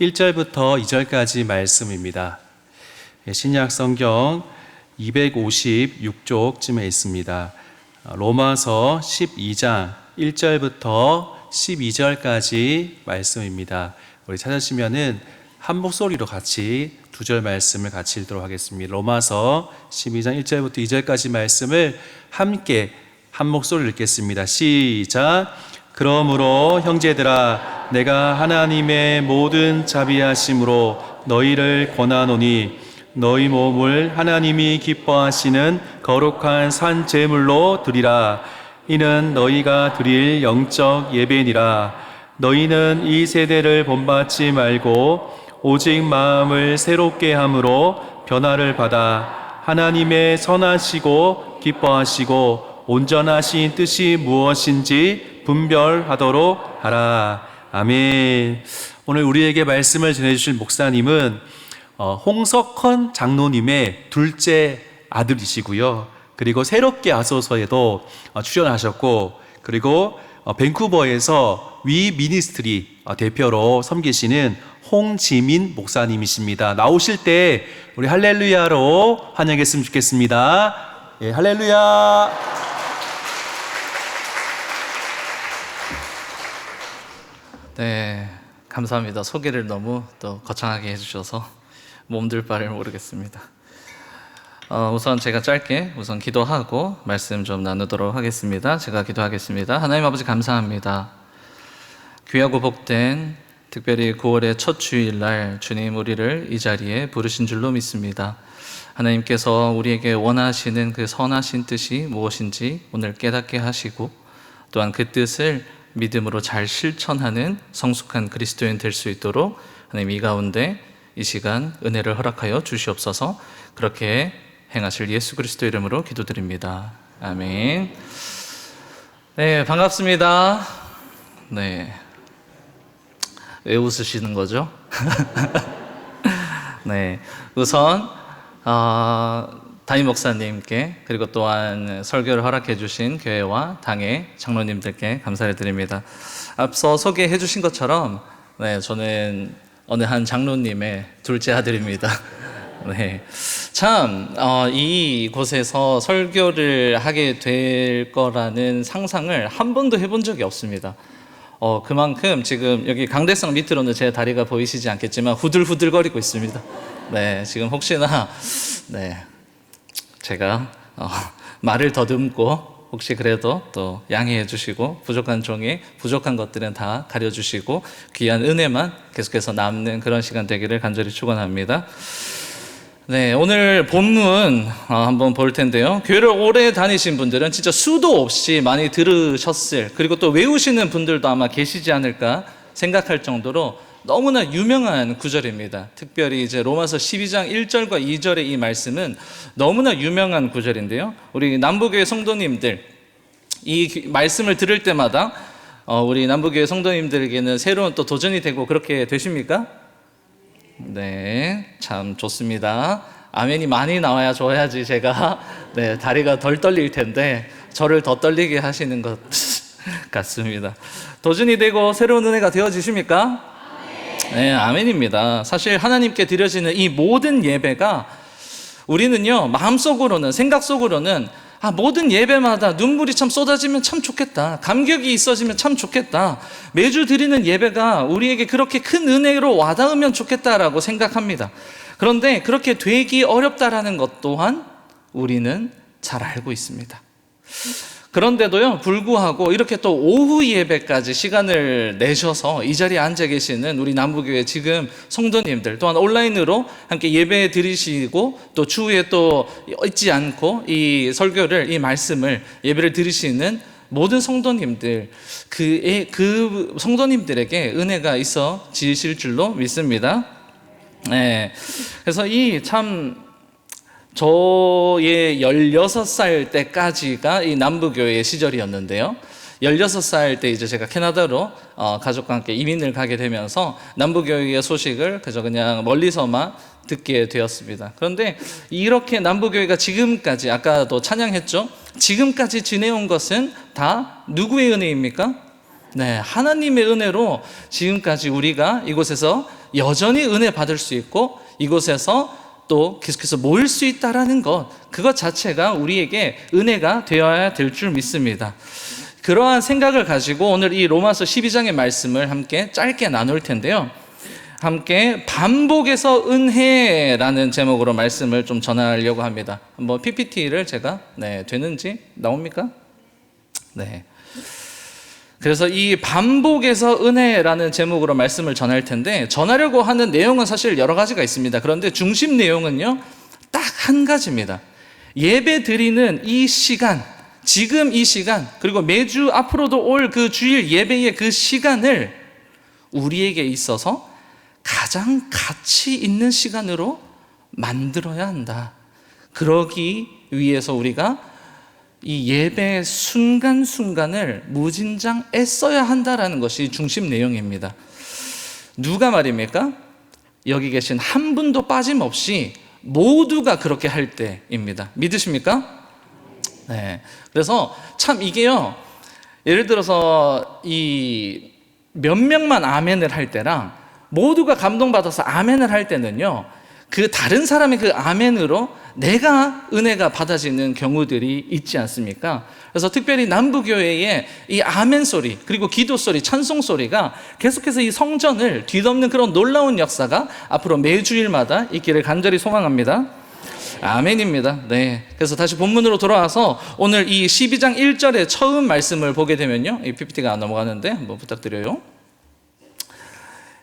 1절부터 2절까지 말씀입니다. 신약 성경 256쪽쯤에 있습니다. 로마서 12장 1절부터 12절까지 말씀입니다. 우리 찾으시면은 한 목소리로 같이 두 절 말씀을 같이 읽도록 하겠습니다. 로마서 12장 1절부터 2절까지 말씀을 함께 한 목소리로 읽겠습니다. 시작. 그러므로 형제들아, 내가 하나님의 모든 자비하심으로 너희를 권하노니 너희 몸을 하나님이 기뻐하시는 거룩한 산 제물로 드리라. 이는 너희가 드릴 영적 예배니라. 너희는 이 세대를 본받지 말고 오직 마음을 새롭게 함으로 변화를 받아 하나님의 선하시고 기뻐하시고 온전하신 뜻이 무엇인지 분별하도록 하라. 아멘. 오늘 우리에게 말씀을 전해주실 목사님은 홍석헌 장로님의 둘째 아들이시고요. 그리고 새롭게 아소서에도 출연하셨고, 그리고 밴쿠버에서 위 미니스트리 대표로 섬기시는 홍지민 목사님이십니다. 나오실 때 우리 할렐루야로 환영했으면 좋겠습니다. 예, 할렐루야. 네, 감사합니다. 소개를 너무 또 거창하게 해주셔서 몸둘 바를 모르겠습니다. 우선 제가 짧게 기도하고 말씀 좀 나누도록 하겠습니다. 제가 기도하겠습니다. 하나님 아버지 감사합니다. 귀하고 복된 특별히 9월의 첫 주일날 주님 우리를 이 자리에 부르신 줄로 믿습니다. 하나님께서 우리에게 원하시는 그 선하신 뜻이 무엇인지 오늘 깨닫게 하시고, 또한 그 뜻을 믿음으로 잘 실천하는 성숙한 그리스도인 될 수 있도록 하나님 이 가운데 이 시간 은혜를 허락하여 주시옵소서. 그렇게 행하실 예수 그리스도 이름으로 기도드립니다. 아멘. 네, 반갑습니다. 네, 왜 웃으시는 거죠? 네, 우선 담임 목사님께, 그리고 또한 설교를 허락해 주신 교회와 당의 장로님들께 감사를 드립니다. 앞서 소개해 주신 것처럼 저는 어느 한 장로님의 둘째 아들입니다. 네, 참 이곳에서 설교를 하게 될 거라는 상상을 한 번도 해본 적이 없습니다. 그만큼 지금 여기 강대상 밑으로는 제 다리가 보이시지 않겠지만 후들후들거리고 있습니다. 네, 지금 혹시나 제가 말을 더듬고 혹시 그래도 또 양해해 주시고 부족한 종이 부족한 것들은 다 가려주시고 귀한 은혜만 계속해서 남는 그런 시간 되기를 간절히 축원합니다. 네, 오늘 본문 한번 볼 텐데요. 교회를 오래 다니신 분들은 진짜 수도 없이 많이 들으셨을, 그리고 또 외우시는 분들도 아마 계시지 않을까 생각할 정도로 너무나 유명한 구절입니다. 특별히 이제 로마서 12장 1절과 2절의 이 말씀은 너무나 유명한 구절인데요. 우리 남부교회 성도님들 이 말씀을 들을 때마다 우리 남부교회 성도님들에게는 새로운 또 도전이 되고 그렇게 되십니까? 네, 참 좋습니다. 아멘이 많이 나와야 좋아야지 제가 다리가 덜 떨릴 텐데 저를 더 떨리게 하시는 것 같습니다. 도전이 되고 새로운 은혜가 되어지십니까? 네, 아멘입니다. 사실 하나님께 드려지는 이 모든 예배가 우리는요, 마음속으로는, 생각 속으로는 모든 예배마다 눈물이 참 쏟아지면 참 좋겠다, 감격이 있어지면 참 좋겠다, 매주 드리는 예배가 우리에게 그렇게 큰 은혜로 와닿으면 좋겠다라고 생각합니다. 그런데 그렇게 되기 어렵다라는 것 또한 우리는 잘 알고 있습니다. 그런데도요 불구하고 이렇게 또 오후 예배까지 시간을 내셔서 이 자리에 앉아 계시는 우리 남부교회 지금 성도님들, 또한 온라인으로 함께 예배 드리시고 또 주후에 또 잊지 않고 이 설교를, 이 말씀을, 예배를 들으시는 모든 성도님들, 그 성도님들에게 은혜가 있어 지실 줄로 믿습니다. 네, 그래서 저의 16살 때까지가 이 남부교회 시절이었는데요. 16살 때 이제 제가 캐나다로 가족과 함께 이민을 가게 되면서 남부교회의 소식을 그냥 멀리서만 듣게 되었습니다. 그런데 이렇게 남부교회가 지금까지, 아까도 찬양했죠? 지금까지 지내온 것은 다 누구의 은혜입니까? 네, 하나님의 은혜로 지금까지 우리가 이곳에서 여전히 은혜 받을 수 있고 이곳에서 또 계속해서 모일 수 있다라는 것, 그것 자체가 우리에게 은혜가 되어야 될 줄 믿습니다. 그러한 생각을 가지고 오늘 이 로마서 12장의 말씀을 함께 짧게 나눌 텐데요. 함께 반복에서 은혜라는 제목으로 말씀을 좀 전하려고 합니다. 한번 PPT를 제가 되는지 나옵니까? 네. 그래서 이 반복에서 은혜라는 제목으로 말씀을 전할 텐데, 전하려고 하는 내용은 사실 여러 가지가 있습니다. 그런데 중심 내용은요, 딱 한 가지입니다. 예배 드리는 이 시간, 지금 이 시간, 그리고 매주 앞으로도 올 그 주일 예배의 그 시간을 우리에게 있어서 가장 가치 있는 시간으로 만들어야 한다. 그러기 위해서 우리가 이 예배 순간순간을 무진장 애써야 한다라는 것이 중심 내용입니다. 누가 말입니까? 여기 계신 한 분도 빠짐없이 모두가 그렇게 할 때입니다. 믿으십니까? 네. 그래서 참 이게요, 예를 들어서 이 몇 명만 아멘을 할 때랑 모두가 감동받아서 아멘을 할 때는요, 그 다른 사람의 그 아멘으로 내가 은혜가 받아지는 경우들이 있지 않습니까? 그래서 특별히 남부교회의 이 아멘 소리, 그리고 기도 소리, 찬송 소리가 계속해서 이 성전을 뒤덮는 그런 놀라운 역사가 앞으로 매주일마다 있기를 간절히 소망합니다. 아멘입니다. 네. 그래서 다시 본문으로 돌아와서 오늘 이 12장 1절의 처음 말씀을 보게 되면요, 이 PPT가 안 넘어가는데 한번 부탁드려요.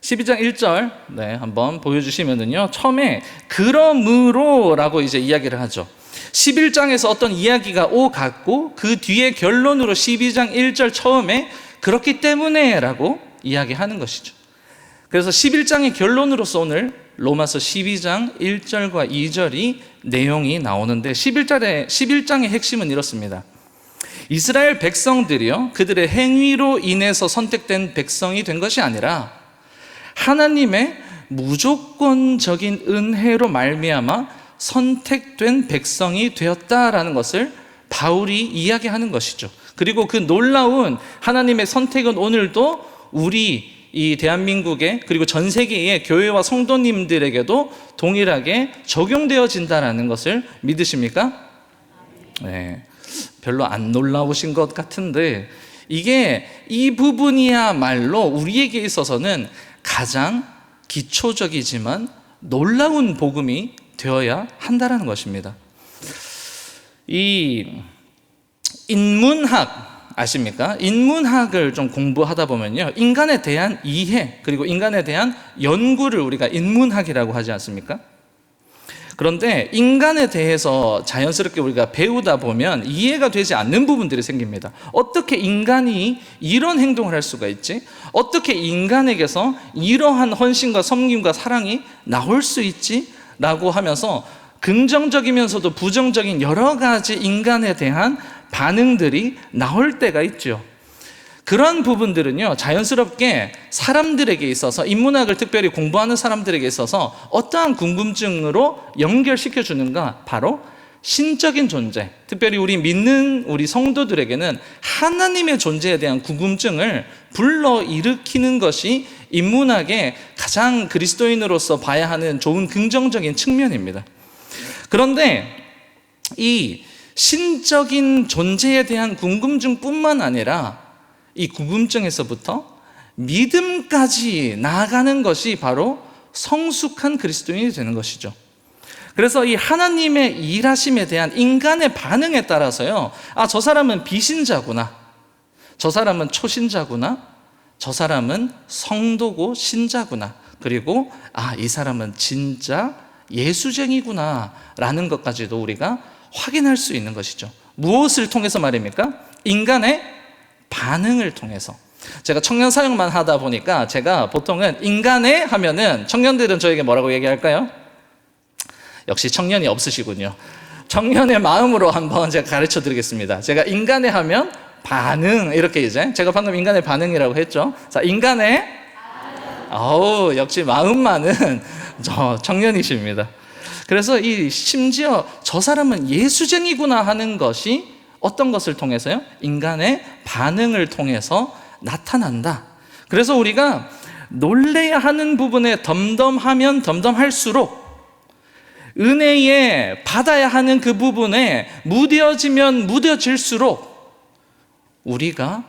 12장 1절 한번 보여주시면은요, 처음에 그러므로 라고 이제 이야기를 하죠. 11장에서 어떤 이야기가 오갔고 그 뒤에 결론으로 12장 1절 처음에 그렇기 때문에 라고 이야기하는 것이죠. 그래서 11장의 결론으로서 오늘 로마서 12장 1절과 2절이 내용이 나오는데, 11장의 핵심은 이렇습니다. 이스라엘 백성들이요, 그들의 행위로 인해서 선택된 백성이 된 것이 아니라 하나님의 무조건적인 은혜로 말미암아 선택된 백성이 되었다라는 것을 바울이 이야기하는 것이죠. 그리고 그 놀라운 하나님의 선택은 오늘도 우리 이 대한민국의, 그리고 전 세계의 교회와 성도님들에게도 동일하게 적용되어진다라는 것을 믿으십니까? 네, 별로 안 놀라우신 것 같은데, 이게 이 부분이야말로 우리에게 있어서는 가장 기초적이지만 놀라운 복음이 되어야 한다는 것입니다. 이 인문학 아십니까? 인문학을 좀 공부하다 보면요, 인간에 대한 이해, 그리고 인간에 대한 연구를 우리가 인문학이라고 하지 않습니까? 그런데 인간에 대해서 자연스럽게 우리가 배우다 보면 이해가 되지 않는 부분들이 생깁니다. 어떻게 인간이 이런 행동을 할 수가 있지? 어떻게 인간에게서 이러한 헌신과 섬김과 사랑이 나올 수 있지? 라고 하면서 긍정적이면서도 부정적인 여러 가지 인간에 대한 반응들이 나올 때가 있죠. 그런 부분들은요, 자연스럽게 사람들에게 있어서, 인문학을 특별히 공부하는 사람들에게 있어서 어떠한 궁금증으로 연결시켜 주는가? 바로 신적인 존재, 특별히 우리 믿는 우리 성도들에게는 하나님의 존재에 대한 궁금증을 불러일으키는 것이 인문학의 가장 그리스도인으로서 봐야 하는 좋은 긍정적인 측면입니다. 그런데 이 신적인 존재에 대한 궁금증뿐만 아니라 이 궁금증에서부터 믿음까지 나아가는 것이 바로 성숙한 그리스도인이 되는 것이죠. 그래서 이 하나님의 일하심에 대한 인간의 반응에 따라서요, 아, 저 사람은 비신자구나, 저 사람은 초신자구나, 저 사람은 성도고 신자구나, 그리고 아, 이 사람은 진짜 예수쟁이구나 라는 것까지도 우리가 확인할 수 있는 것이죠. 무엇을 통해서 말입니까? 인간의 반응을 통해서. 제가 청년 사역만 하다 보니까 제가 보통은 인간의 하면은 청년들은 저에게 뭐라고 얘기할까요? 역시 청년이 없으시군요. 청년의 마음으로 한번 제가 가르쳐 드리겠습니다. 제가 인간의 하면 반응, 이렇게 이제 제가 방금 인간의 반응이라고 했죠. 자, 인간의 역시 마음만은 저 청년이십니다. 그래서 이 심지어 저 사람은 예수쟁이구나 하는 것이 어떤 것을 통해서요? 인간의 반응을 통해서 나타난다. 그래서 우리가 놀래야 하는 부분에 덤덤하면 덤덤할수록 은혜에 받아야 하는 그 부분에 무뎌지면 무뎌질수록 우리가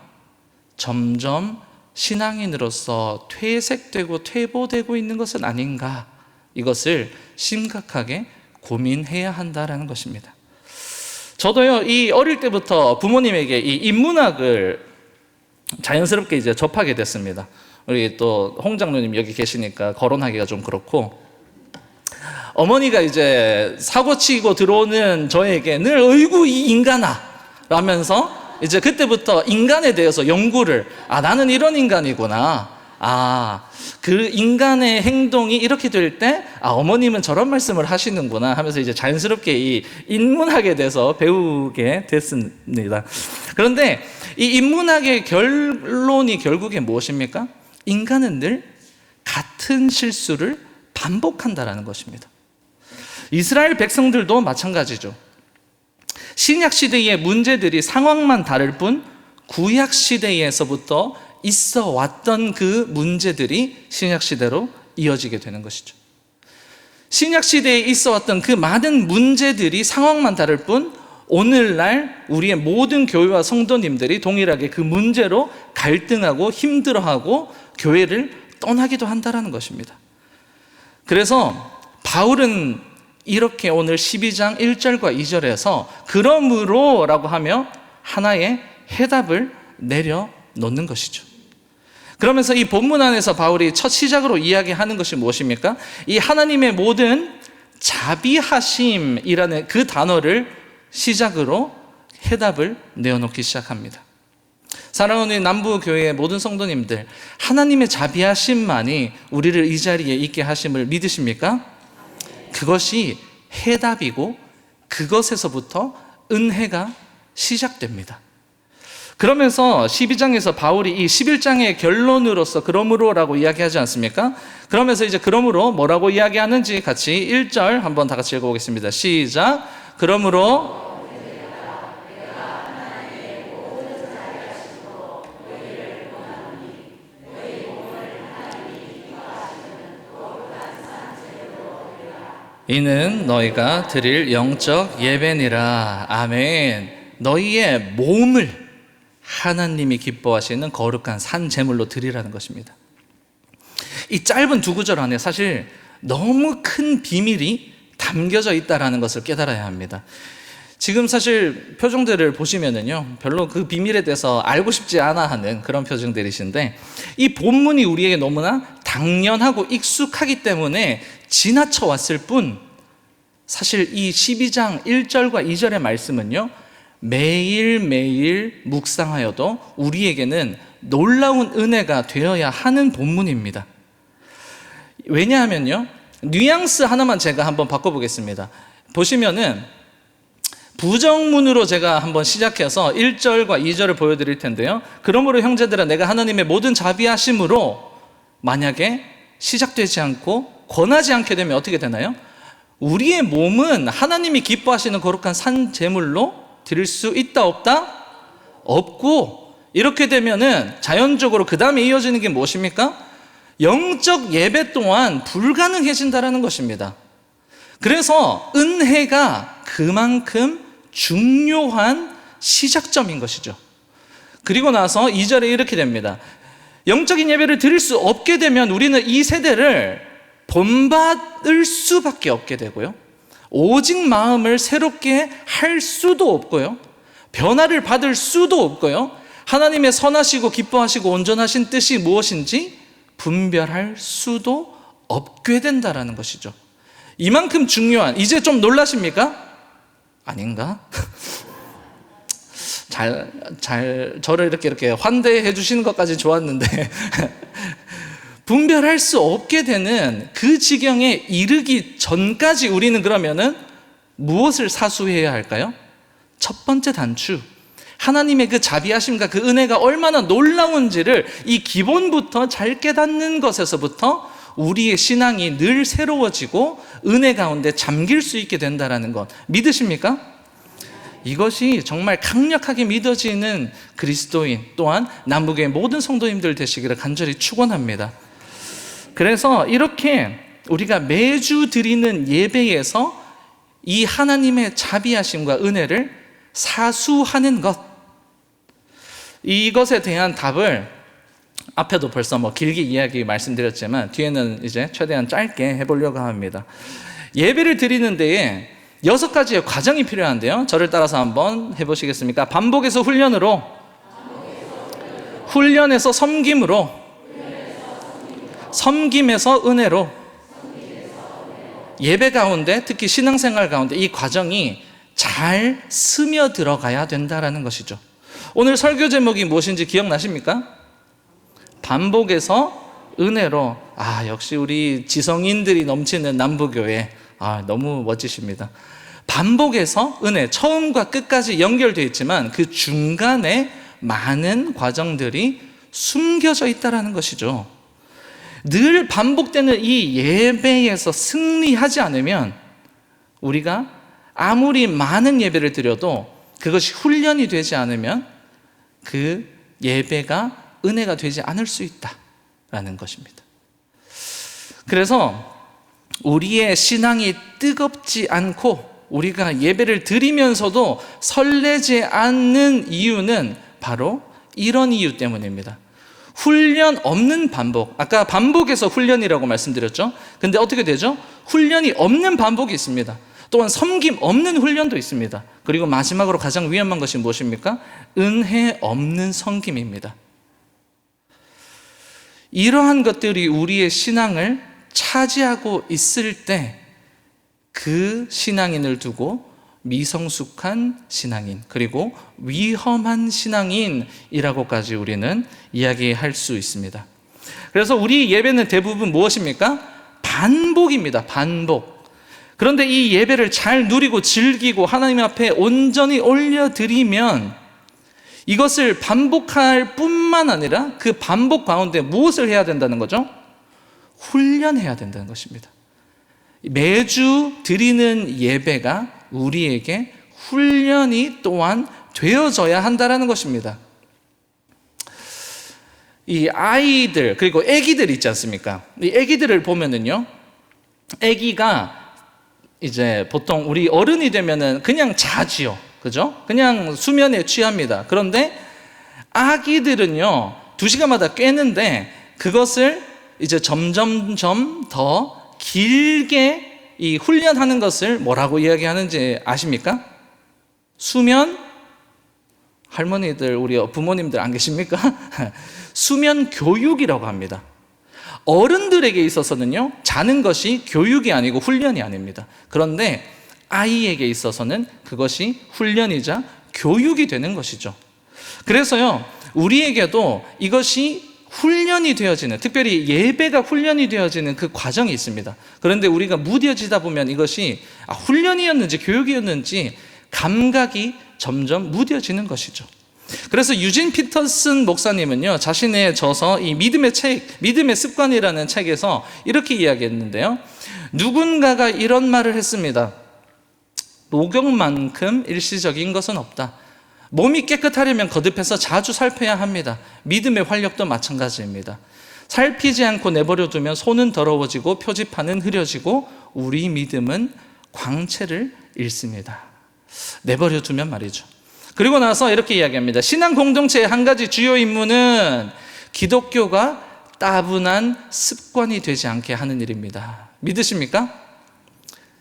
점점 신앙인으로서 퇴색되고 퇴보되고 있는 것은 아닌가, 이것을 심각하게 고민해야 한다라는 것입니다. 저도요, 이 어릴 때부터 부모님에게 이 인문학을 자연스럽게 이제 접하게 됐습니다. 우리 또 홍 장로님 여기 계시니까 거론하기가 좀 그렇고, 어머니가 이제 사고치고 들어오는 저에게 늘 어이구 이 인간아 라면서 이제 그때부터 인간에 대해서 연구를, 나는 이런 인간이구나, 그 인간의 행동이 이렇게 될 때 어머님은 저런 말씀을 하시는구나 하면서 이제 자연스럽게 이 인문학에 대해서 배우게 됐습니다. 그런데 이 인문학의 결론이 결국에 무엇입니까? 인간은 늘 같은 실수를 반복한다라는 것입니다. 이스라엘 백성들도 마찬가지죠. 신약 시대의 문제들이 상황만 다를 뿐 구약 시대에서부터 있어 왔던 그 문제들이 신약 시대로 이어지게 되는 것이죠. 신약 시대에 있어 왔던 그 많은 문제들이 상황만 다를 뿐 오늘날 우리의 모든 교회와 성도님들이 동일하게 그 문제로 갈등하고 힘들어하고 교회를 떠나기도 한다는 것입니다. 그래서 바울은 이렇게 오늘 12장 1절과 2절에서 그러므로 라고 하며 하나의 해답을 내려놓는 것이죠. 그러면서 이 본문 안에서 바울이 첫 시작으로 이야기하는 것이 무엇입니까? 이 하나님의 모든 자비하심이라는 그 단어를 시작으로 해답을 내어놓기 시작합니다. 사랑하는 남부교회의 모든 성도님들, 하나님의 자비하심만이 우리를 이 자리에 있게 하심을 믿으십니까? 그것이 해답이고 그것에서부터 은혜가 시작됩니다. 그러면서 12장에서 바울이 이 11장의 결론으로서 그러므로라고 이야기하지 않습니까? 그러면서 이제 그러므로 뭐라고 이야기하는지 같이 1절 한번 다 같이 읽어보겠습니다. 시작. 그러므로 이는 너희가 드릴 영적 예배니라. 아멘. 너희의 몸을 하나님이 기뻐하시는 거룩한 산 제물로 드리라는 것입니다. 이 짧은 두 구절 안에 사실 너무 큰 비밀이 담겨져 있다는 것을 깨달아야 합니다. 지금 사실 표정들을 보시면은요, 별로 그 비밀에 대해서 알고 싶지 않아 하는 그런 표정들이신데, 이 본문이 우리에게 너무나 당연하고 익숙하기 때문에 지나쳐 왔을 뿐, 사실 이 12장 1절과 2절의 말씀은요, 매일매일 묵상하여도 우리에게는 놀라운 은혜가 되어야 하는 본문입니다. 왜냐하면요, 뉘앙스 하나만 제가 한번 바꿔보겠습니다. 보시면은 부정문으로 제가 한번 시작해서 1절과 2절을 보여드릴 텐데요. 그러므로 형제들아, 내가 하나님의 모든 자비하심으로, 만약에 시작되지 않고 권하지 않게 되면 어떻게 되나요? 우리의 몸은 하나님이 기뻐하시는 거룩한 산 제물로 드릴 수 있다 없다? 없고, 이렇게 되면은 자연적으로 그 다음에 이어지는 게 무엇입니까? 영적 예배 또한 불가능해진다는 것입니다. 그래서 은혜가 그만큼 중요한 시작점인 것이죠. 그리고 나서 2절에 이렇게 됩니다. 영적인 예배를 드릴 수 없게 되면 우리는 이 세대를 본받을 수밖에 없게 되고요, 오직 마음을 새롭게 할 수도 없고요, 변화를 받을 수도 없고요, 하나님의 선하시고 기뻐하시고 온전하신 뜻이 무엇인지 분별할 수도 없게 된다는 것이죠. 이만큼 중요한, 이제 좀 놀라십니까? 아닌가? 저를 이렇게 환대해 주시는 것까지 좋았는데 분별할 수 없게 되는 그 지경에 이르기 전까지 우리는 그러면은 무엇을 사수해야 할까요? 첫 번째 단추, 하나님의 그 자비하심과 그 은혜가 얼마나 놀라운지를 이 기본부터 잘 깨닫는 것에서부터 우리의 신앙이 늘 새로워지고 은혜 가운데 잠길 수 있게 된다는 것, 믿으십니까? 이것이 정말 강력하게 믿어지는 그리스도인 또한 남북의 모든 성도님들 되시기를 간절히 축원합니다. 그래서 이렇게 우리가 매주 드리는 예배에서 이 하나님의 자비하심과 은혜를 사수하는 것, 이것에 대한 답을 앞에도 벌써 길게 이야기 말씀드렸지만 뒤에는 이제 최대한 짧게 해보려고 합니다. 예배를 드리는 데에 6가지의 과정이 필요한데요. 저를 따라서 한번 해보시겠습니까? 반복에서 훈련으로, 훈련에서 섬김으로, 섬김에서 은혜로, 예배 가운데 특히 신앙생활 가운데 이 과정이 잘 스며들어가야 된다는 것이죠. 오늘 설교 제목이 무엇인지 기억나십니까? 반복에서 은혜로. 역시 우리 지성인들이 넘치는 남부교회, 너무 멋지십니다. 반복에서 은혜, 처음과 끝까지 연결되어 있지만 그 중간에 많은 과정들이 숨겨져 있다는 것이죠. 늘 반복되는 이 예배에서 승리하지 않으면 우리가 아무리 많은 예배를 드려도 그것이 훈련이 되지 않으면 그 예배가 은혜가 되지 않을 수 있다라는 것입니다. 그래서 우리의 신앙이 뜨겁지 않고 우리가 예배를 드리면서도 설레지 않는 이유는 바로 이런 이유 때문입니다. 훈련 없는 반복. 아까 반복에서 훈련이라고 말씀드렸죠. 근데 어떻게 되죠? 훈련이 없는 반복이 있습니다. 또한 섬김 없는 훈련도 있습니다. 그리고 마지막으로 가장 위험한 것이 무엇입니까? 은혜 없는 섬김입니다. 이러한 것들이 우리의 신앙을 차지하고 있을 때 그 신앙인을 두고 미성숙한 신앙인, 그리고 위험한 신앙인이라고까지 우리는 이야기할 수 있습니다. 그래서 우리 예배는 대부분 무엇입니까? 반복입니다. 반복. 그런데 이 예배를 잘 누리고 즐기고 하나님 앞에 온전히 올려드리면 이것을 반복할 뿐만 아니라 그 반복 가운데 무엇을 해야 된다는 거죠? 훈련해야 된다는 것입니다. 매주 드리는 예배가 우리에게 훈련이 또한 되어져야 한다는 것입니다. 이 아이들, 그리고 아기들 있지 않습니까? 이 아기들을 보면은요, 아기가 이제 보통 우리 어른이 되면은 그냥 자지요. 그죠? 그냥 수면에 취합니다. 그런데 아기들은요, 2시간마다 깨는데 그것을 이제 점점점 더 길게 이 훈련하는 것을 뭐라고 이야기하는지 아십니까? 수면, 할머니들, 우리 부모님들 안 계십니까? 수면 교육이라고 합니다. 어른들에게 있어서는요, 자는 것이 교육이 아니고 훈련이 아닙니다. 그런데 아이에게 있어서는 그것이 훈련이자 교육이 되는 것이죠. 그래서요, 우리에게도 이것이 훈련이 되어지는, 특별히 예배가 훈련이 되어지는 그 과정이 있습니다. 그런데 우리가 무뎌지다 보면 이것이 훈련이었는지 교육이었는지 감각이 점점 무뎌지는 것이죠. 그래서 유진 피터슨 목사님은요, 자신의 저서 이 믿음의 책, 믿음의 습관이라는 책에서 이렇게 이야기했는데요, 누군가가 이런 말을 했습니다. 목욕만큼 일시적인 것은 없다. 몸이 깨끗하려면 거듭해서 자주 살펴야 합니다. 믿음의 활력도 마찬가지입니다. 살피지 않고 내버려 두면 손은 더러워지고 표지판은 흐려지고 우리 믿음은 광채를 잃습니다. 내버려 두면 말이죠. 그리고 나서 이렇게 이야기합니다. 신앙 공동체의 한 가지 주요 임무는 기독교가 따분한 습관이 되지 않게 하는 일입니다. 믿으십니까?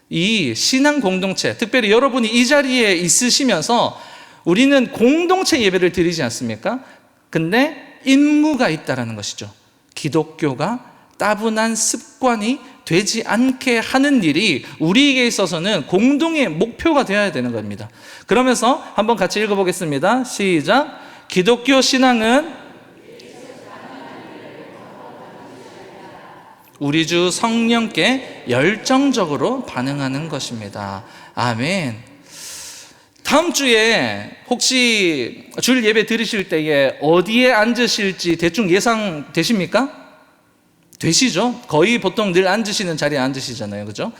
이 신앙 공동체, 특별히 여러분이 이 자리에 있으시면서 우리는 공동체 예배를 드리지 않습니까? 근데 임무가 있다는 것이죠. 기독교가 따분한 습관이 되지 않게 하는 일이 우리에게 있어서는 공동의 목표가 되어야 되는 겁니다. 그러면서 한번 같이 읽어보겠습니다. 시작. 기독교 신앙은 우리 주 성령께 열정적으로 반응하는 것입니다. 아멘. 다음 주에 혹시 주일 예배 드리실 때에 어디에 앉으실지 대충 예상되십니까? 되시죠? 거의 보통 늘 앉으시는 자리에 앉으시잖아요. 그죠?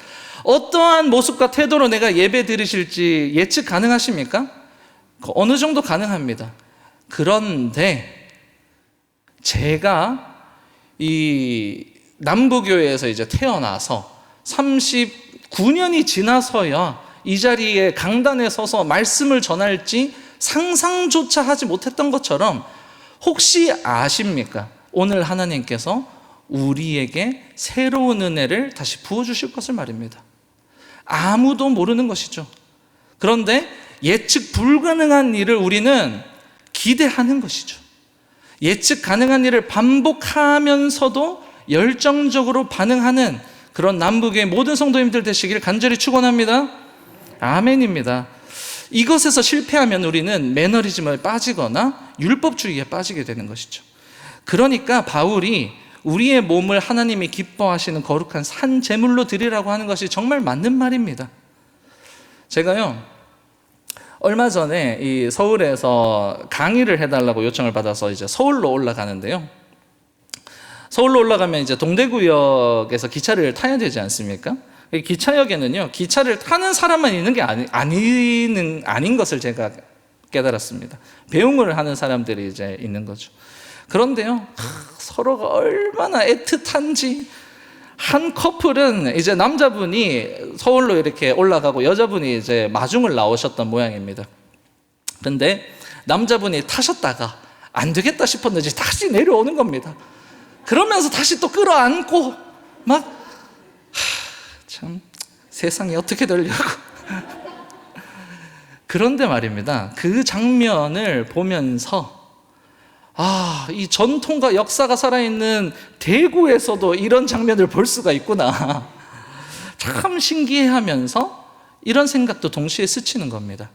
어떠한 모습과 태도로 내가 예배 드리실지 예측 가능하십니까? 어느 정도 가능합니다. 그런데 제가 이 남부교회에서 이제 태어나서 39년이 지나서야 이 자리에 강단에 서서 말씀을 전할지 상상조차 하지 못했던 것처럼 혹시 아십니까? 오늘 하나님께서 우리에게 새로운 은혜를 다시 부어주실 것을 말입니다. 아무도 모르는 것이죠. 그런데 예측 불가능한 일을 우리는 기대하는 것이죠. 예측 가능한 일을 반복하면서도 열정적으로 반응하는 그런 남북의 모든 성도님들 되시기를 간절히 축원합니다. 아멘입니다. 이것에서 실패하면 우리는 매너리즘에 빠지거나 율법주의에 빠지게 되는 것이죠. 그러니까 바울이 우리의 몸을 하나님이 기뻐하시는 거룩한 산 제물로 드리라고 하는 것이 정말 맞는 말입니다. 제가요, 얼마 전에 이 서울에서 강의를 해달라고 요청을 받아서 이제 서울로 올라가는데요. 서울로 올라가면 이제 동대구역에서 기차를 타야 되지 않습니까? 기차역에는요, 기차를 타는 사람만 있는 게 아닌 것을 제가 깨달았습니다. 배웅을 하는 사람들이 이제 있는 거죠. 그런데요, 서로가 얼마나 애틋한지, 한 커플은 이제 남자분이 서울로 이렇게 올라가고 여자분이 이제 마중을 나오셨던 모양입니다. 그런데 남자분이 타셨다가 안 되겠다 싶었는지 다시 내려오는 겁니다. 그러면서 다시 또 끌어안고 막 참 세상이 어떻게 되려고. 그런데 말입니다, 그 장면을 보면서 이 전통과 역사가 살아있는 대구에서도 이런 장면을 볼 수가 있구나. 참 신기해하면서 이런 생각도 동시에 스치는 겁니다.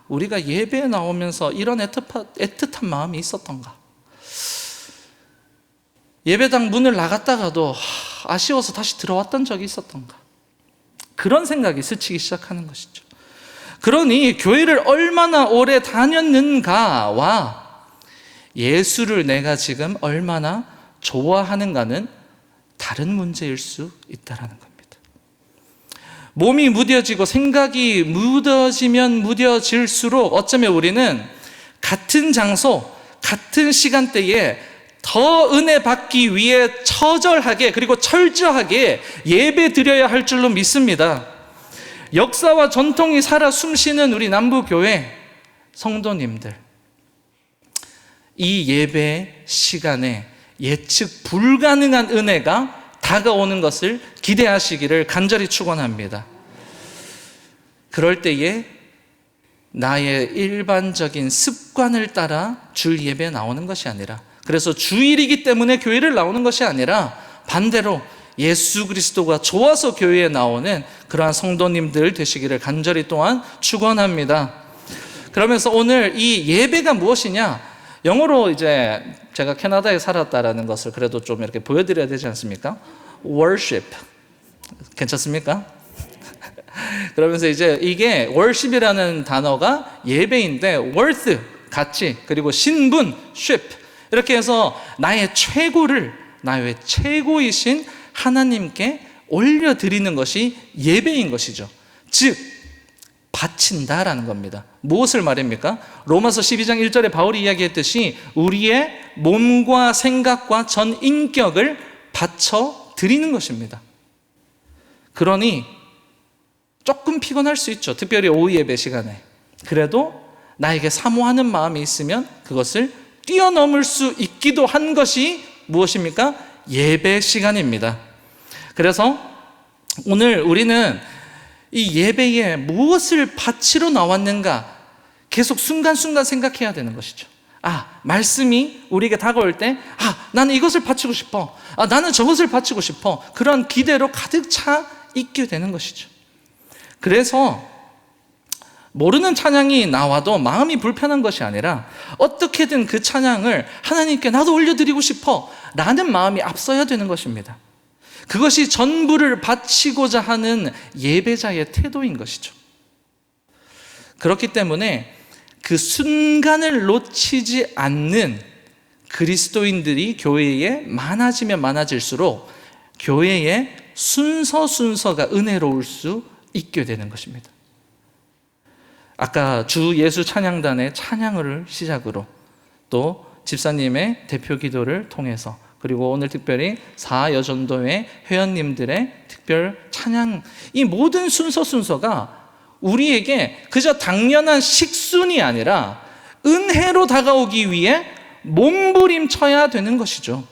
우리가 예배에 나오면서 이런 애틋한 마음이 있었던가. 예배당 문을 나갔다가도 아쉬워서 다시 들어왔던 적이 있었던가. 그런 생각이 스치기 시작하는 것이죠. 그러니 교회를 얼마나 오래 다녔는가와 예수를 내가 지금 얼마나 좋아하는가는 다른 문제일 수 있다는 겁니다. 몸이 무뎌지고 생각이 무뎌지면 무뎌질수록 어쩌면 우리는 같은 장소, 같은 시간대에 더 은혜 받기 위해 처절하게 그리고 철저하게 예배 드려야 할 줄로 믿습니다. 역사와 전통이 살아 숨쉬는 우리 남부교회 성도님들, 이 예배 시간에 예측 불가능한 은혜가 다가오는 것을 기대하시기를 간절히 축원합니다. 그럴 때에 나의 일반적인 습관을 따라 주일 예배에 나오는 것이 아니라, 그래서 주일이기 때문에 교회를 나오는 것이 아니라 반대로 예수 그리스도가 좋아서 교회에 나오는 그러한 성도님들 되시기를 간절히 또한 축원합니다. 그러면서 오늘 이 예배가 무엇이냐, 영어로 이제 제가 캐나다에 살았다라는 것을 그래도 좀 이렇게 보여드려야 되지 않습니까? worship. 괜찮습니까? 그러면서 이제 이게 worship이라는 단어가 예배인데 worth, 가치, 그리고 신분, ship, 이렇게 해서 나의 최고이신 하나님께 올려드리는 것이 예배인 것이죠. 즉 바친다라는 겁니다. 무엇을 말입니까? 로마서 12장 1절에 바울이 이야기했듯이 우리의 몸과 생각과 전 인격을 바쳐 드리는 것입니다. 그러니 조금 피곤할 수 있죠. 특별히 오후 예배 시간에. 그래도 나에게 사모하는 마음이 있으면 그것을 뛰어넘을 수 있기도 한 것이 무엇입니까? 예배 시간입니다. 그래서 오늘 우리는 이 예배에 무엇을 바치러 나왔는가 계속 순간순간 생각해야 되는 것이죠. 말씀이 우리에게 다가올 때 나는 이것을 바치고 싶어, 나는 저것을 바치고 싶어, 그런 기대로 가득 차 있게 되는 것이죠. 그래서 모르는 찬양이 나와도 마음이 불편한 것이 아니라 어떻게든 그 찬양을 하나님께 나도 올려드리고 싶어 라는 마음이 앞서야 되는 것입니다. 그것이 전부를 바치고자 하는 예배자의 태도인 것이죠. 그렇기 때문에 그 순간을 놓치지 않는 그리스도인들이 교회에 많아지면 많아질수록 교회의 순서가 은혜로울 수 있게 되는 것입니다. 아까 주 예수 찬양단의 찬양을 시작으로, 또 집사님의 대표 기도를 통해서, 그리고 오늘 특별히 사여전도회 회원님들의 특별 찬양, 이 모든 순서가 우리에게 그저 당연한 식순이 아니라 은혜로 다가오기 위해 몸부림쳐야 되는 것이죠.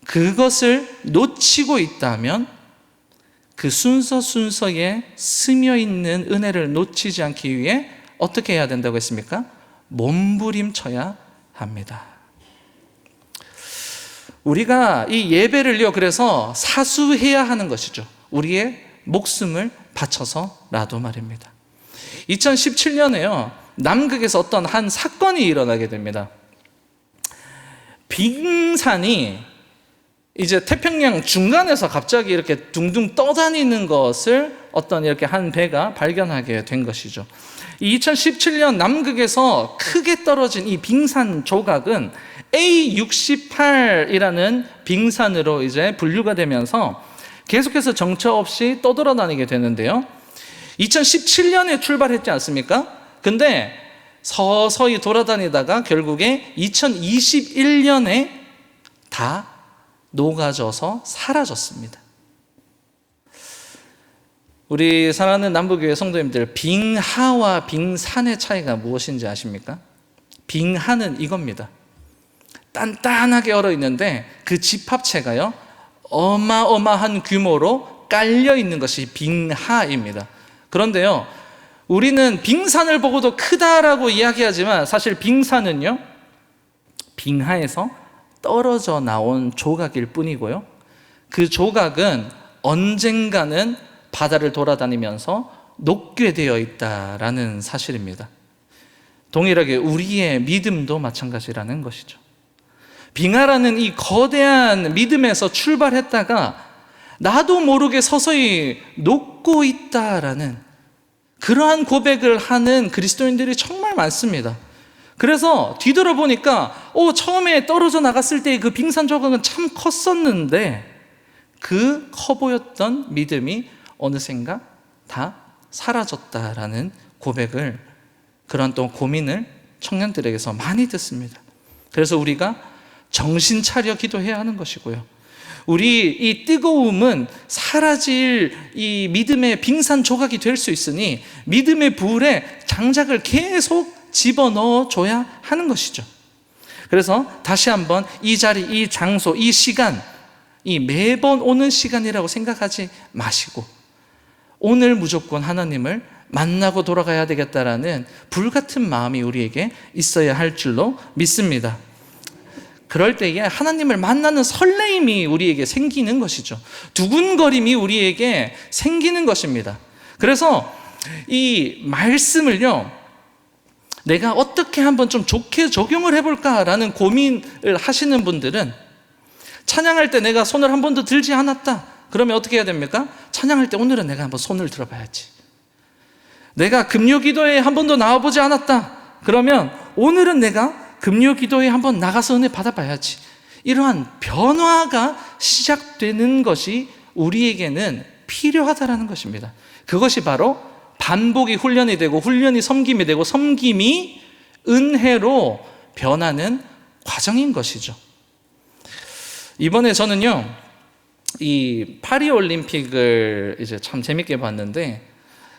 그것을 놓치고 있다면 그 순서에 스며 있는 은혜를 놓치지 않기 위해 어떻게 해야 된다고 했습니까? 몸부림쳐야 합니다. 우리가 이 예배를요, 그래서 사수해야 하는 것이죠. 우리의 목숨을 바쳐서라도 말입니다. 2017년에요, 남극에서 어떤 한 사건이 일어나게 됩니다. 빙산이 이제 태평양 중간에서 갑자기 이렇게 둥둥 떠다니는 것을 어떤 이렇게 한 배가 발견하게 된 것이죠. 2017년 남극에서 크게 떨어진 이 빙산 조각은 A68이라는 빙산으로 이제 분류가 되면서 계속해서 정처 없이 떠돌아다니게 되는데요. 2017년에 출발했지 않습니까? 근데 서서히 돌아다니다가 결국에 2021년에 다 녹아져서 사라졌습니다. 우리 사랑하는 남부교회 성도님들, 빙하와 빙산의 차이가 무엇인지 아십니까? 빙하는 이겁니다. 단단하게 얼어 있는데 그 집합체가요, 어마어마한 규모로 깔려 있는 것이 빙하입니다. 그런데요, 우리는 빙산을 보고도 크다라고 이야기하지만 사실 빙산은요, 빙하에서 떨어져 나온 조각일 뿐이고요, 그 조각은 언젠가는 바다를 돌아다니면서 녹게 되어 있다라는 사실입니다. 동일하게 우리의 믿음도 마찬가지라는 것이죠. 빙하라는 이 거대한 믿음에서 출발했다가 나도 모르게 서서히 녹고 있다라는 그러한 고백을 하는 그리스도인들이 정말 많습니다. 그래서 뒤돌아보니까 처음에 떨어져 나갔을 때 그 빙산 조각은 참 컸었는데 그 커 보였던 믿음이 어느샌가 다 사라졌다라는 고백을, 그런 또 고민을 청년들에게서 많이 듣습니다. 그래서 우리가 정신 차려 기도해야 하는 것이고요, 우리 이 뜨거움은 사라질 이 믿음의 빙산 조각이 될 수 있으니 믿음의 불에 장작을 계속 집어넣어 줘야 하는 것이죠. 그래서 다시 한번 이 자리, 이 장소, 이 시간, 이 매번 오는 시간이라고 생각하지 마시고 오늘 무조건 하나님을 만나고 돌아가야 되겠다라는 불같은 마음이 우리에게 있어야 할 줄로 믿습니다. 그럴 때에 하나님을 만나는 설레임이 우리에게 생기는 것이죠. 두근거림이 우리에게 생기는 것입니다. 그래서 이 말씀을요, 내가 어떻게 한번 좀 좋게 적용을 해볼까라는 고민을 하시는 분들은, 찬양할 때 내가 손을 한 번도 들지 않았다 그러면 어떻게 해야 됩니까? 찬양할 때 오늘은 내가 한번 손을 들어봐야지. 내가 금요기도에 한 번도 나와보지 않았다 그러면 오늘은 내가 금요기도에 한번 나가서 은혜 받아봐야지. 이러한 변화가 시작되는 것이 우리에게는 필요하다라는 것입니다. 그것이 바로 반복이 훈련이 되고, 훈련이 섬김이 되고, 섬김이 은혜로 변하는 과정인 것이죠. 이번에 저는요, 이 파리올림픽을 이제 참 재밌게 봤는데,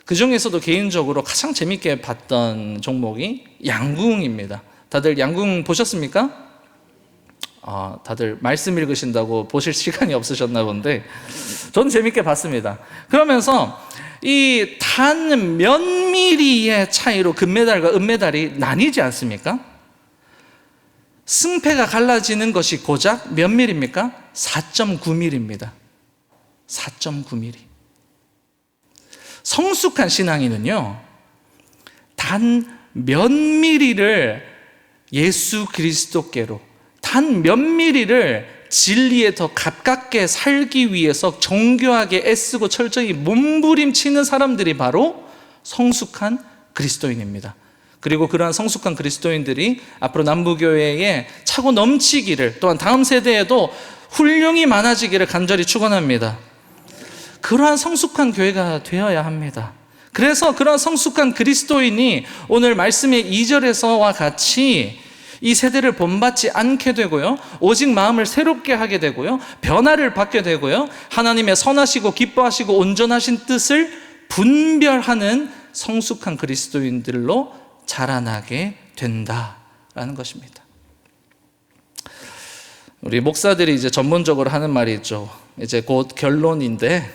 그 중에서도 개인적으로 가장 재밌게 봤던 종목이 양궁입니다. 다들 양궁 보셨습니까? 다들 말씀 읽으신다고 보실 시간이 없으셨나 본데, 저는 재밌게 봤습니다. 그러면서 이 단 몇 미리의 차이로 금메달과 은메달이 나뉘지 않습니까? 승패가 갈라지는 것이 고작 몇 밀입니까? 4.9mm입니다. 4.9mm. 성숙한 신앙인은요, 단 몇 미리를 예수 그리스도께로, 단 몇 미리를 진리에 더 가깝게 살기 위해서 정교하게 애쓰고 철저히 몸부림치는 사람들이 바로 성숙한 그리스도인입니다. 그리고 그러한 성숙한 그리스도인들이 앞으로 남부교회에 차고 넘치기를, 또한 다음 세대에도 훌륭히 많아지기를 간절히 축원합니다. 그러한 성숙한 교회가 되어야 합니다. 그래서 그러한 성숙한 그리스도인이 오늘 말씀의 2절에서와 같이 이 세대를 본받지 않게 되고요, 오직 마음을 새롭게 하게 되고요, 변화를 받게 되고요, 하나님의 선하시고 기뻐하시고 온전하신 뜻을 분별하는 성숙한 그리스도인들로 자라나게 된다라는 것입니다. 우리 목사들이 이제 전문적으로 하는 말이 있죠. 이제 곧 결론인데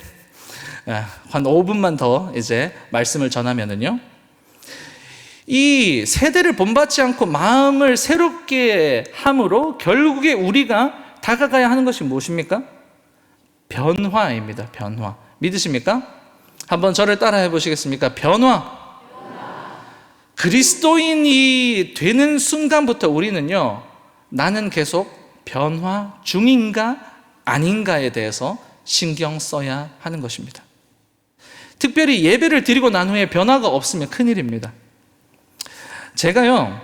한 5분만 더 이제 말씀을 전하면은요, 이 세대를 본받지 않고 마음을 새롭게 함으로 결국에 우리가 다가가야 하는 것이 무엇입니까? 변화입니다. 변화. 믿으십니까? 한번 저를 따라해 보시겠습니까? 변화. 그리스도인이 되는 순간부터 우리는요, 나는 계속 변화 중인가 아닌가에 대해서 신경 써야 하는 것입니다. 특별히 예배를 드리고 난 후에 변화가 없으면 큰일입니다. 제가요,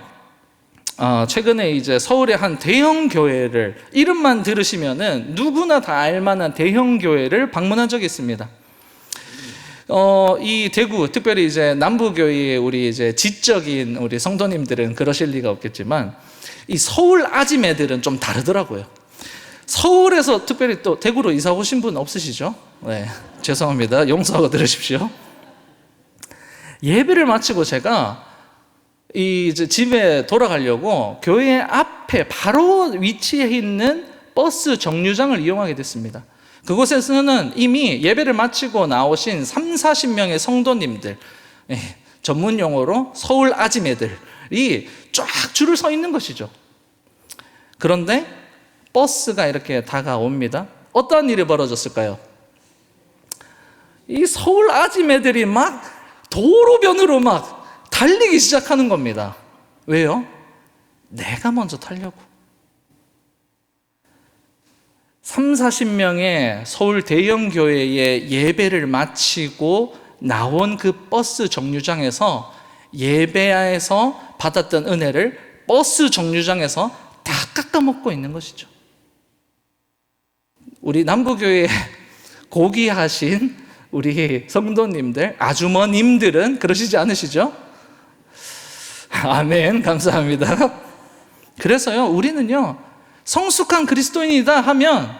최근에 이제 서울의 한 대형 교회를, 이름만 들으시면은 누구나 다 알만한 대형 교회를 방문한 적이 있습니다. 이 대구, 특별히 이제 남부교회의 우리 이제 지적인 우리 성도님들은 그러실 리가 없겠지만, 이 서울 아짐 애들은 좀 다르더라고요. 서울에서 특별히 또 대구로 이사 오신 분 없으시죠? 네, 죄송합니다. 용서하고 들으십시오. 예배를 마치고 제가 이제 집에 돌아가려고 교회 앞에 바로 위치해 있는 버스 정류장을 이용하게 됐습니다. 그곳에서는 이미 예배를 마치고 나오신 30-40명의 성도님들, 전문 용어로 서울 아지매들이 쫙 줄을 서 있는 것이죠. 그런데 버스가 이렇게 다가옵니다. 어떠한 일이 벌어졌을까요? 이 서울 아지매들이 막 도로변으로 막 달리기 시작하는 겁니다. 왜요? 내가 먼저 타려고. 30-40명의 서울 대형 교회의 예배를 마치고 나온 그 버스 정류장에서 예배에서 받았던 은혜를 버스 정류장에서 다 깎아먹고 있는 것이죠. 우리 남부교회에 고귀하신 우리 성도님들, 아주머님들은 그러시지 않으시죠? 아멘, 감사합니다. 그래서요, 우리는요, 성숙한 그리스도인이다 하면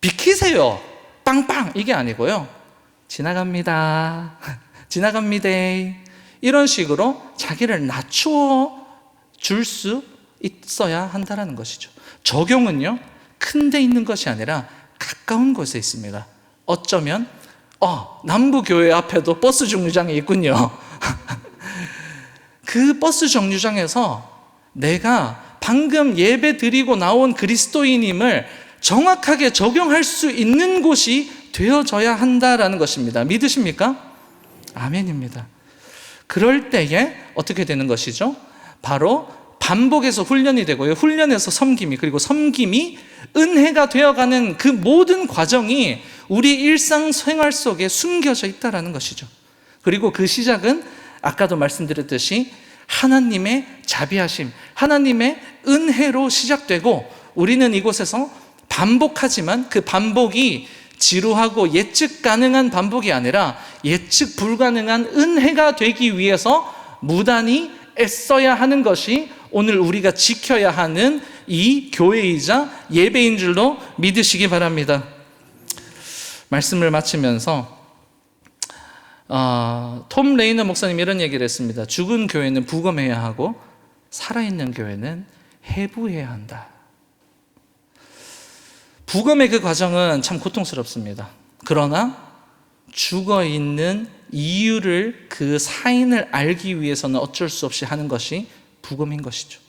비키세요, 빵빵, 이게 아니고요, 지나갑니다, 지나갑니다, 이런 식으로 자기를 낮추어 줄 수 있어야 한다는 것이죠. 적용은요, 큰 데 있는 것이 아니라 가까운 곳에 있습니다. 어쩌면 남부교회 앞에도 버스 정류장이 있군요. 그 버스 정류장에서 내가 방금 예배 드리고 나온 그리스도인임을 정확하게 적용할 수 있는 곳이 되어져야 한다라는 것입니다. 믿으십니까? 아멘입니다. 그럴 때에 어떻게 되는 것이죠? 바로 반복해서 훈련이 되고요, 훈련에서 섬김이, 그리고 섬김이 은혜가 되어가는 그 모든 과정이 우리 일상생활 속에 숨겨져 있다는 것이죠. 그리고 그 시작은 아까도 말씀드렸듯이 하나님의 자비하심, 하나님의 은혜로 시작되고, 우리는 이곳에서 반복하지만 그 반복이 지루하고 예측 가능한 반복이 아니라 예측 불가능한 은혜가 되기 위해서 무단히 애써야 하는 것이 오늘 우리가 지켜야 하는 이 교회이자 예배인 줄로 믿으시기 바랍니다. 말씀을 마치면서 톰 레이너 목사님이 이런 얘기를 했습니다. 죽은 교회는 부검해야 하고 살아있는 교회는 해부해야 한다. 부검의 그 과정은 참 고통스럽습니다. 그러나 죽어있는 이유를, 그 사인을 알기 위해서는 어쩔 수 없이 하는 것이 부검인 것이죠.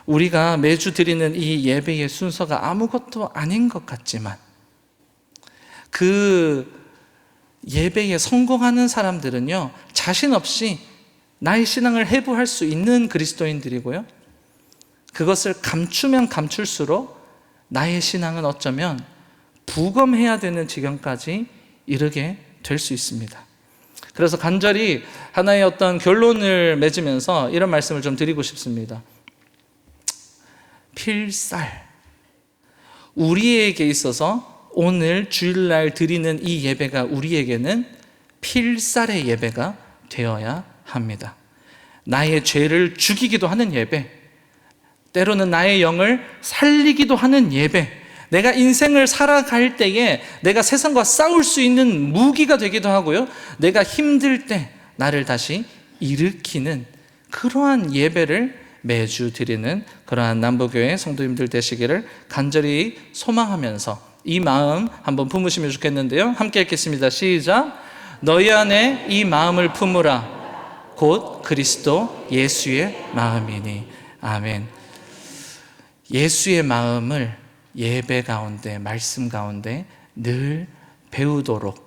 우리가 매주 드리는 이 예배의 순서가 아무것도 아닌 것 같지만 그 예배에 성공하는 사람들은요, 자신 없이 나의 신앙을 해부할 수 있는 그리스도인들이고요, 그것을 감추면 감출수록 나의 신앙은 어쩌면 부검해야 되는 지경까지 이르게 될 수 있습니다. 그래서 간절히 하나의 어떤 결론을 맺으면서 이런 말씀을 좀 드리고 싶습니다. 필살, 우리에게 있어서 오늘 주일날 드리는 이 예배가 우리에게는 필살의 예배가 되어야 합니다. 나의 죄를 죽이기도 하는 예배, 때로는 나의 영을 살리기도 하는 예배, 내가 인생을 살아갈 때에 내가 세상과 싸울 수 있는 무기가 되기도 하고요, 내가 힘들 때 나를 다시 일으키는 그러한 예배를 매주 드리는 그러한 남부교회 성도님들 되시기를 간절히 소망하면서 이 마음 한번 품으시면 좋겠는데요. 함께 읽겠습니다. 시작. 너희 안에 이 마음을 품으라. 곧 그리스도 예수의 마음이니. 아멘. 예수의 마음을 예배 가운데, 말씀 가운데 늘 배우도록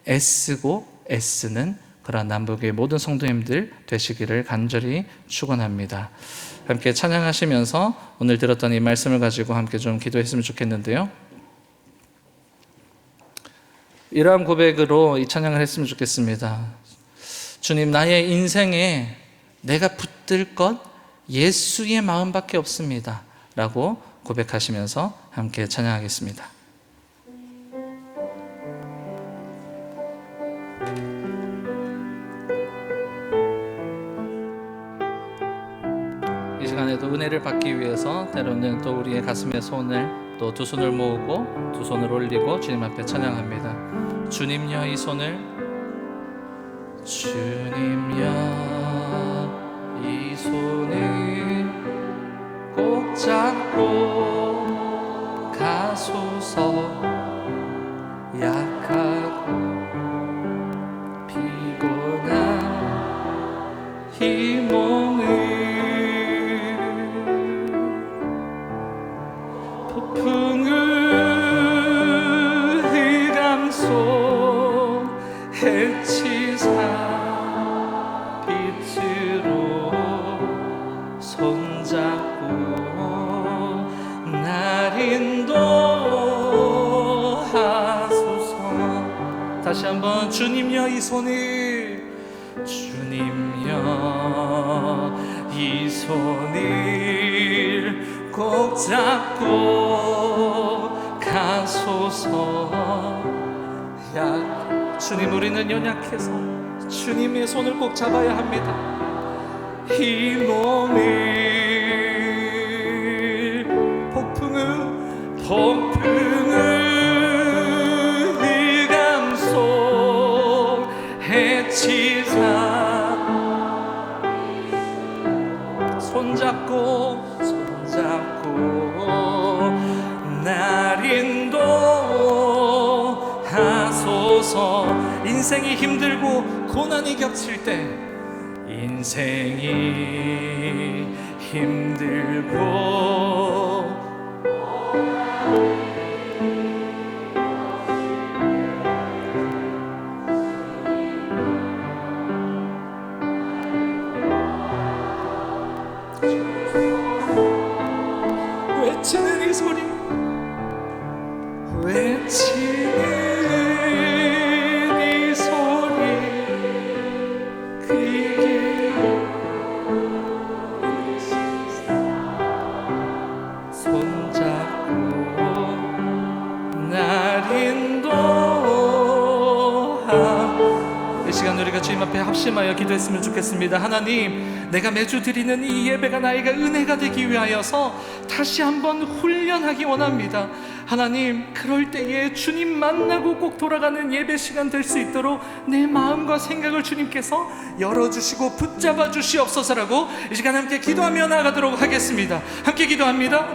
애쓰는 그러한 남북의 모든 성도님들 되시기를 간절히 축원합니다. 함께 찬양하시면서 오늘 들었던 이 말씀을 가지고 함께 좀 기도했으면 좋겠는데요. 이러한 고백으로 이 찬양을 했으면 좋겠습니다. 주님, 나의 인생에 내가 붙들 것 예수의 마음밖에 없습니다 라고 고백하시면서 함께 찬양하겠습니다. 이 시간에도 은혜를 받기 위해서 때로는 또 우리의 가슴에 손을, 또 두 손을 모으고 두 손을 올리고 주님 앞에 찬양합니다. 주님여 이 손을, 주님여 이 손을 꼭 잡고 가소서. 약하고 피곤한 이 몸을 폭풍을 휘감소 해치사 빛으로 손잡고 날 인도하소서. 다시 한번 주님여 이 손을, 주님여 이 손을 꼭 잡고 가소서. 주님, 우리는 연약해서 주님의 손을 꼭 잡아야 합니다. 이 몸을 폭풍을 휘감소 해치사 손잡고 날 인도하소서. 인생이 힘들고 고난이 겹칠 때, 인생이 힘들고 외치는 이 소리, 외치는 이 소리, 그에게 손잡고 날 인도하. 이 시간 우리가 주님 앞에 합심하여 기도했으면 좋겠습니다. 하나님, 내가 매주 드리는 이 예배가 나에게 은혜가 되기 위하여서 다시 한번 훈련하기 원합니다. 하나님, 그럴 때에 주님 만나고 꼭 돌아가는 예배 시간 될 수 있도록 내 마음과 생각을 주님께서 열어주시고 붙잡아 주시옵소서라고 이 시간 함께 기도하며 나아가도록 하겠습니다. 함께 기도합니다.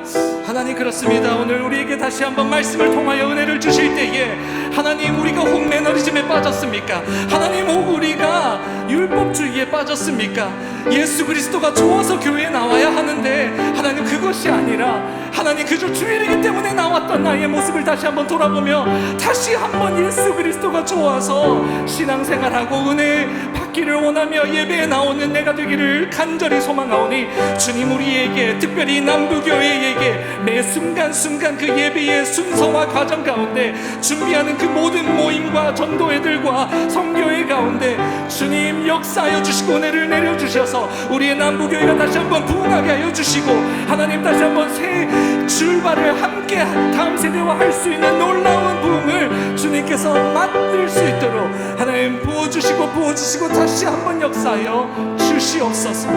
하나님, 그렇습니다. 오늘 우리에게 다시 한번 말씀을 통하여 은혜를 주실 때에 하나님, 우리가 홍매너리즘에 빠졌습니까? 하나님, 우리가 율법주의에 빠졌습니까? 예수 그리스도가 좋아서 교회에 나와야 하는데 하나님, 그것이 아니라 하나님, 그저 주일이기 때문에 나왔던 나의 모습을 다시 한번 돌아보며 다시 한번 예수 그리스도가 좋아서 신앙생활하고 은혜 받기 받기를 원하며 예배에 나오는 내가 되기를 간절히 소망하오니 주님, 우리에게 특별히 남부교회에게 매 순간순간 그 예배의 순서와 과정 가운데 준비하는 그 모든 모임과 전도회들과 성교회 가운데 주님 역사하여 주시고 은혜를 내려주셔서 우리의 남부교회가 다시 한번 부흥하게 하여 주시고 하나님 다시 한번 새 출발을 함께 다음 세대와 할 수 있는 놀라운 부흥을 주님께서 만들 수 있도록 하나님 부어주시고 다시 한번 역사하여 주시옵소서.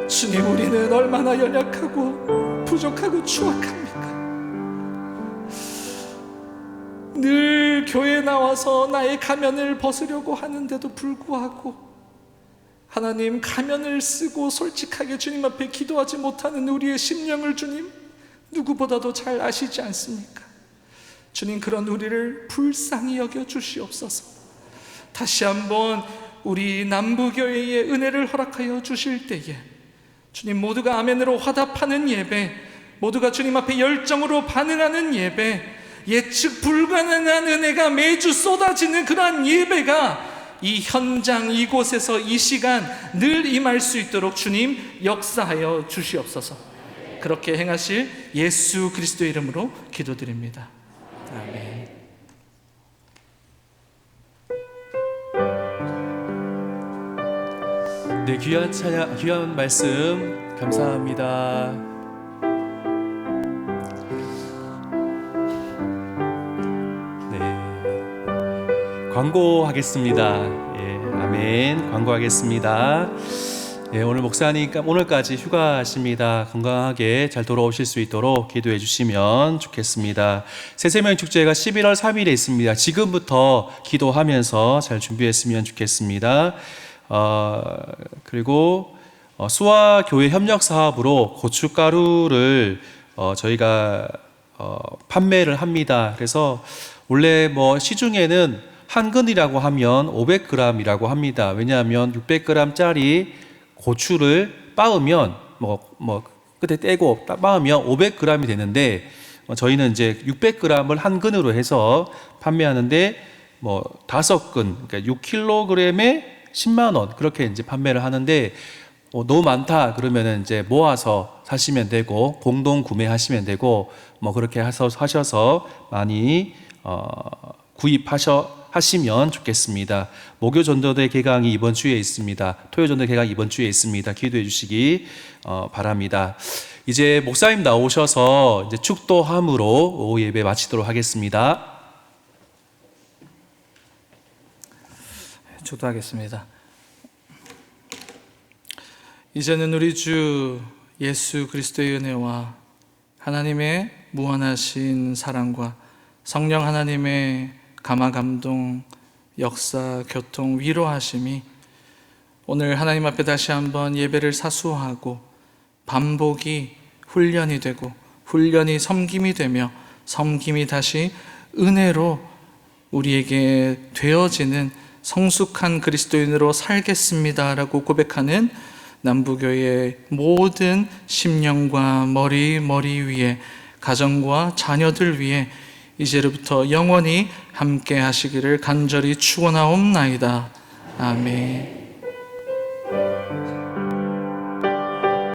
주님, 우리는 얼마나 연약하고 부족하고 추악합니까? 늘 교회에 나와서 나의 가면을 벗으려고 하는데도 불구하고 하나님, 가면을 쓰고 솔직하게 주님 앞에 기도하지 못하는 우리의 심령을 주님 누구보다도 잘 아시지 않습니까? 주님, 그런 우리를 불쌍히 여겨 주시옵소서. 다시 한번 우리 남부교회에 은혜를 허락하여 주실 때에 주님, 모두가 아멘으로 화답하는 예배, 모두가 주님 앞에 열정으로 반응하는 예배, 예측 불가능한 은혜가 매주 쏟아지는 그러한 예배가 이 현장 이곳에서 이 시간 늘 임할 수 있도록 주님 역사하여 주시옵소서. 그렇게 행하실 예수 그리스도의 이름으로 기도드립니다. 아멘. 네, 귀한 말씀 감사합니다. 네, 광고하겠습니다. 예, 아멘. 광고하겠습니다. 예, 오늘 목사님 오늘까지 휴가하십니다. 건강하게 잘 돌아오실 수 있도록 기도해 주시면 좋겠습니다. 새세명 축제가 11월 3일에 있습니다. 지금부터 기도하면서 잘 준비했으면 좋겠습니다. 그리고 수화교회 협력 사업으로 고춧가루를 저희가 판매를 합니다. 그래서 원래 뭐 시중에는 한 근이라고 하면 500g이라고 합니다. 왜냐하면 600g짜리 고추를 빻으면 끝에 떼고 빻으면 500g이 되는데 저희는 이제 600g을 한 근으로 해서 판매하는데 5근, 그러니까 6kg에 10만 원 그렇게 이제 판매를 하는데 너무 많다 그러면은 이제 모아서 사시면 되고 공동 구매하시면 되고 그렇게 하셔서 많이 구입하시면 좋겠습니다. 목요 전도대 개강이 이번 주에 있습니다. 토요 전도대 개강이 이번 주에 있습니다. 기도해 주시기 바랍니다. 이제 목사님 나오셔서 이제 축도함으로 오후 예배 마치도록 하겠습니다. 축도하겠습니다. 이제는 우리 주 예수 그리스도의 은혜와 하나님의 무한하신 사랑과 성령 하나님의 감화 감동 역사 교통 위로하심이 오늘 하나님 앞에 다시 한번 예배를 사수하고 반복이 훈련이 되고 훈련이 섬김이 되며 섬김이 다시 은혜로 우리에게 되어지는 성숙한 그리스도인으로 살겠습니다라고 고백하는 남부교회의 모든 심령과 머리 위에 가정과 자녀들 위에 이제부터 영원히 함께 하시기를 간절히 축원하옵나이다. 아멘.